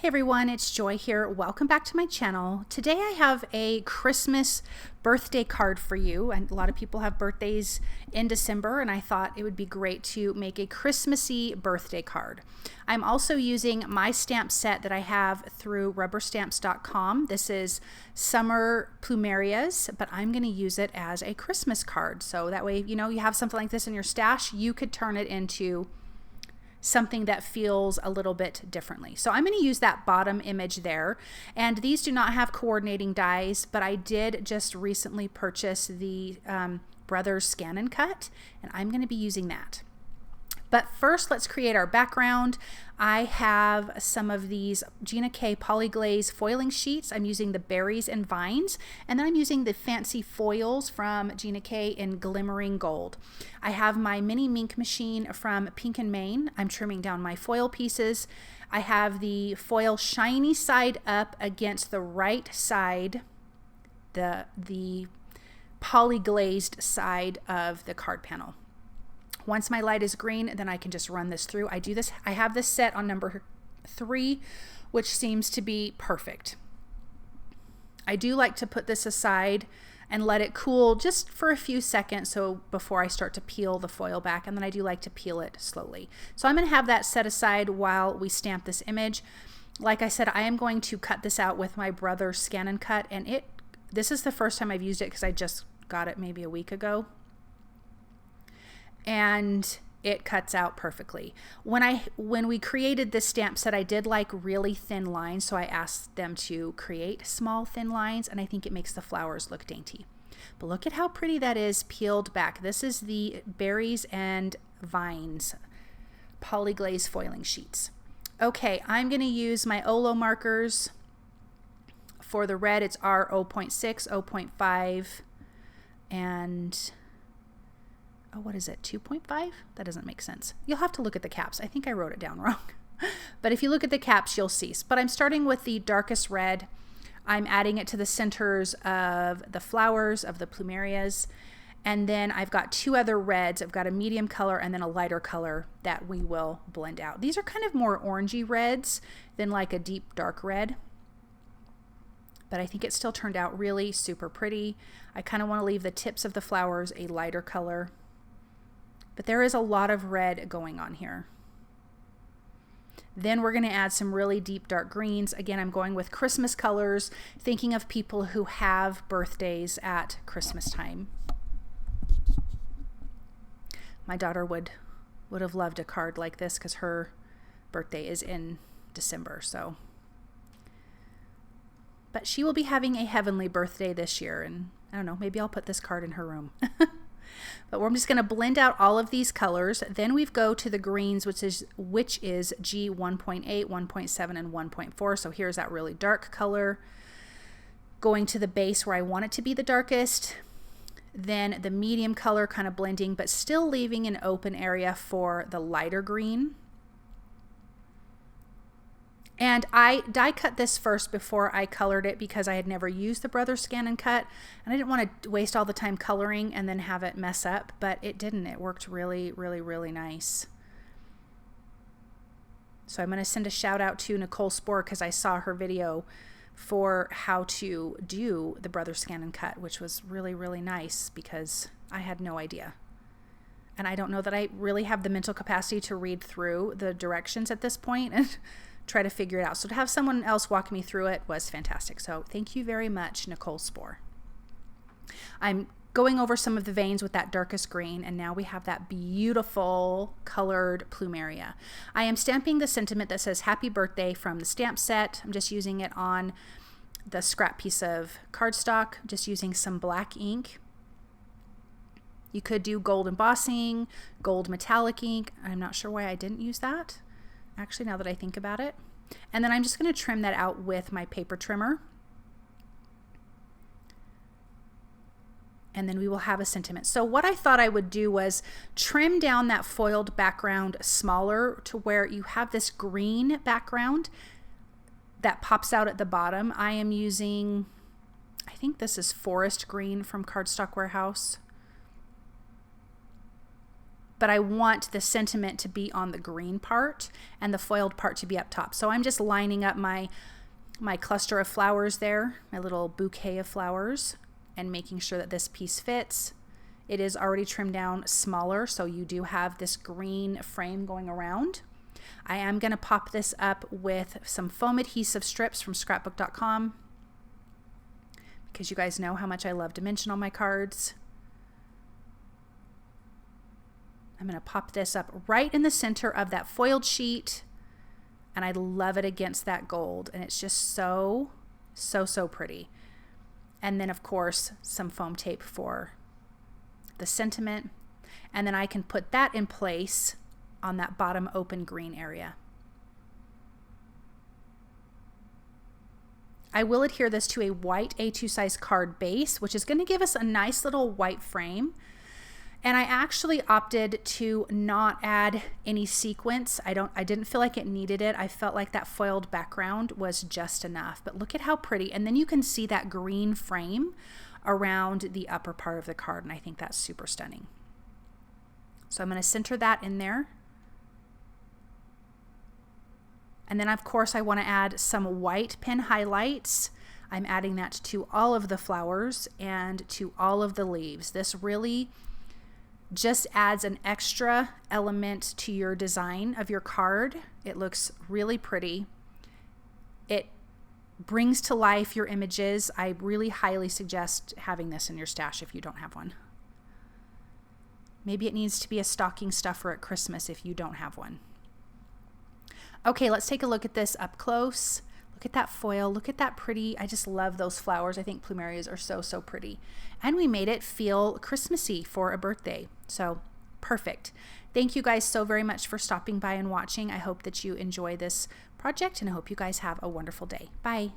Hey everyone, it's Joy here. Welcome back to my channel. Today I have a Christmas birthday card for you, and a lot of people have birthdays in December, and I thought it would be great to make a Christmassy birthday card. I'm also using my stamp set that I have through rubberstamps.com. This is Summer Plumerias, but I'm going to use it as a Christmas card. So that way, you have something like this in your stash, you could turn it into something that feels a little bit differently. So I'm going to use that bottom image there, and these do not have coordinating dies, but I did just recently purchase the Brothers Scan and Cut, and I'm going to be using that. But first, let's create our background. I have some of these Gina Poly-Glaze foiling sheets. I'm using the berries and vines, and then I'm using the fancy foils from Gina in Glimmering Gold. I have my mini MINC machine from Pink and Maine. I'm trimming down my foil pieces. I have the foil shiny side up against the right side, the poly-glazed side of the card panel. Once my light is green, then I can just run this through. I have this set on number 3, which seems to be perfect. I do like to put this aside and let it cool just for a few seconds so before I start to peel the foil back, and then I do like to peel it slowly. So I'm going to have that set aside while we stamp this image. Like I said, I am going to cut this out with my Brothers Scan and Cut, and this is the first time I've used it because I just got it maybe a week ago. And it cuts out perfectly. When we created this stamp set, I did like really thin lines, so I asked them to create small thin lines, and I think it makes the flowers look dainty. But look at how pretty that is peeled back. This is the berries and vines Poly-Glaze foiling sheets. Okay, I'm going to use my OLO markers. For the red, it's R0.6, 0.5, and what is it, 2.5? That doesn't make sense. You'll have to look at the caps. I think I wrote it down wrong. But if you look at the caps, you'll see. But I'm starting with the darkest red. I'm adding it to the centers of the flowers of the Plumerias. And then I've got 2 other reds. I've got a medium color and then a lighter color that we will blend out. These are kind of more orangey reds than like a deep dark red. But I think it still turned out really super pretty. I kind of want to leave the tips of the flowers a lighter color. But there is a lot of red going on here. Then we're going to add some really deep dark greens. Again, I'm going with Christmas colors, thinking of people who have birthdays at Christmas time. My daughter would have loved a card like this because her birthday is in December. But she will be having a heavenly birthday this year, and I don't know, maybe I'll put this card in her room. But we're just going to blend out all of these colors. Then we go to the greens, which is G 1.8, 1.7, and 1.4. So here's that really dark color. Going to the base where I want it to be the darkest. Then the medium color kind of blending, but still leaving an open area for the lighter green. And I die cut this first before I colored it because I had never used the Brothers Scan and Cut, and I didn't want to waste all the time coloring and then have it mess up, but it didn't. It worked really, really, really nice. So I'm going to send a shout out to Nicole Spohr because I saw her video for how to do the Brothers Scan and Cut, which was really, really nice because I had no idea. And I don't know that I really have the mental capacity to read through the directions at this point and try to figure it out. So to have someone else walk me through it was fantastic. So thank you very much, Nicole Spohr. I'm going over some of the veins with that darkest green, and now we have that beautiful colored plumeria. I am stamping the sentiment that says happy birthday from the stamp set. I'm just using it on the scrap piece of cardstock, just using some black ink. You could do gold embossing, gold metallic ink. I'm not sure why I didn't use that, actually, now that I think about it. And then I'm just going to trim that out with my paper trimmer. And then we will have a sentiment. So what I thought I would do was trim down that foiled background smaller to where you have this green background that pops out at the bottom. I am using, I think this is Forest Green from Cardstock Warehouse. but I want the sentiment to be on the green part and the foiled part to be up top. So I'm just lining up my cluster of flowers there, my little bouquet of flowers, and making sure that this piece fits. It is already trimmed down smaller, so you do have this green frame going around. I am going to pop this up with some foam adhesive strips from scrapbook.com because you guys know how much I love dimension on my cards. I'm going to pop this up right in the center of that foiled sheet, and I love it against that gold, and it's just so pretty. And then of course some foam tape for the sentiment, and then I can put that in place on that bottom open green area. I will adhere this to a white A2 size card base, which is going to give us a nice little white frame. And I actually opted to not add any sequins. I didn't feel like it needed it. I felt like that foiled background was just enough. But look at how pretty. And then you can see that green frame around the upper part of the card, and I think that's super stunning. So I'm going to center that in there. And then of course I want to add some white pen highlights. I'm adding that to all of the flowers and to all of the leaves. This really just adds an extra element to your design of your card. It looks really pretty. It brings to life your images. I really highly suggest having this in your stash if you don't have one. Maybe it needs to be a stocking stuffer at Christmas if you don't have one. Okay, let's take a look at this up close. Look at that foil. Look at that pretty. I just love those flowers. I think Plumerias are so pretty. And we made it feel Christmassy for a birthday. So perfect. Thank you guys so very much for stopping by and watching. I hope that you enjoy this project, and I hope you guys have a wonderful day. Bye.